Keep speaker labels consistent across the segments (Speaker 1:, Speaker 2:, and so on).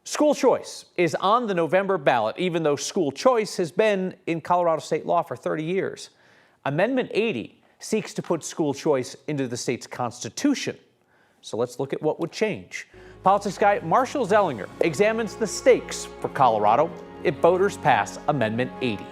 Speaker 1: School choice is on the November ballot, even though school choice has been in Colorado state law for 30 years. Amendment 80 seeks to put school choice into the state's constitution. So let's look at what would change. Politics guy Marshall Zellinger examines the stakes for Colorado if voters pass Amendment 80.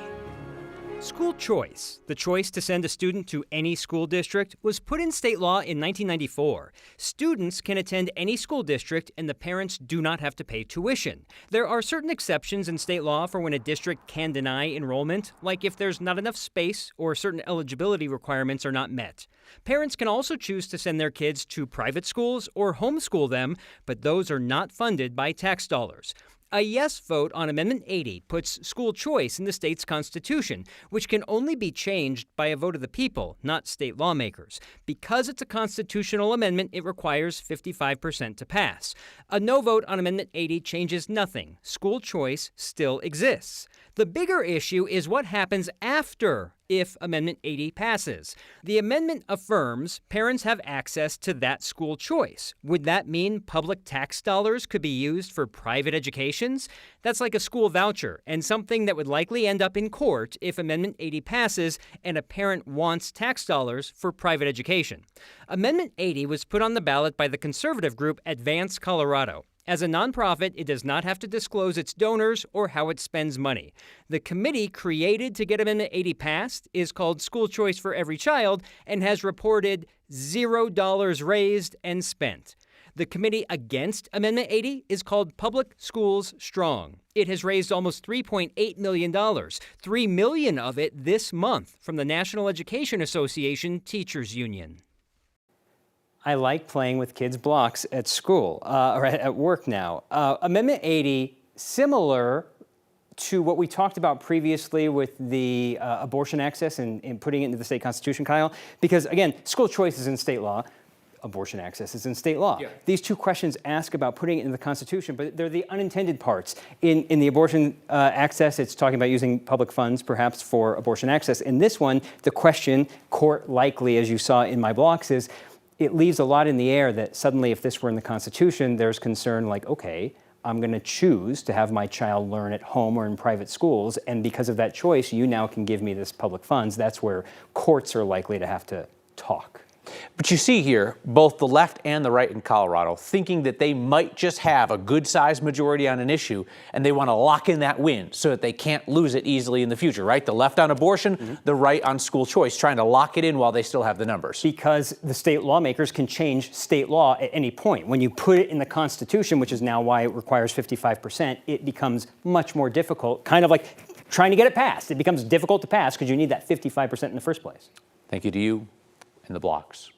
Speaker 2: School choice, the choice to send a student to any school district, was put in state law in 1994. Students can attend any school district and the parents do not have to pay tuition. There are certain exceptions in state law for when a district can deny enrollment, like if there's not enough space or certain eligibility requirements are not met. Parents can also choose to send their kids to private schools or homeschool them, but those are not funded by tax dollars. A yes vote on Amendment 80 puts school choice in the state's constitution, which can only be changed by a vote of the people, not state lawmakers. Because it's a constitutional amendment, it requires 55% to pass. A no vote on Amendment 80 changes nothing. School choice still exists. The bigger issue is what happens after if Amendment 80 passes. The amendment affirms parents have access to that school choice. Would that mean public tax dollars could be used for private educations? That's like a school voucher and something that would likely end up in court if Amendment 80 passes and a parent wants tax dollars for private education. Amendment 80 was put on the ballot by the conservative group Advance Colorado. As a nonprofit, it does not have to disclose its donors or how it spends money. The committee created to get Amendment 80 passed is called School Choice for Every Child and has reported $0 raised and spent. The committee against Amendment 80 is called Public Schools Strong. It has raised almost $3.8 million, $3 million of it this month from the National Education Association Teachers Union.
Speaker 3: I like playing with kids' blocks at school, or at work now. Amendment 80, similar to what we talked about previously with the abortion access and putting it into the state constitution, Kyle, because again, school choice is in state law, abortion access is in state law. Yeah. These two questions ask about putting it in the Constitution, but they're the unintended parts. In the abortion access, it's talking about using public funds, perhaps, for abortion access. In this one, the question, court likely, as you saw in my blocks, is it leaves a lot in the air that suddenly if this were in the Constitution, there's concern like, okay, I'm going to choose to have my child learn at home or in private schools, and because of that choice, you now can give me this public funds. That's where courts are likely to have to talk.
Speaker 1: But you see here, both the left and the right in Colorado thinking that they might just have a good-sized majority on an issue, and they want to lock in that win so that they can't lose it easily in the future, right? The left on abortion, the right on school choice, trying to lock it in while they still have the numbers.
Speaker 3: Because the state lawmakers can change state law at any point. When you put it in the Constitution, which is now why it requires 55%, it becomes much more difficult, kind of like trying to get it passed. It becomes difficult to pass because you need that 55% in the first place.
Speaker 1: Thank you to you and the blocks.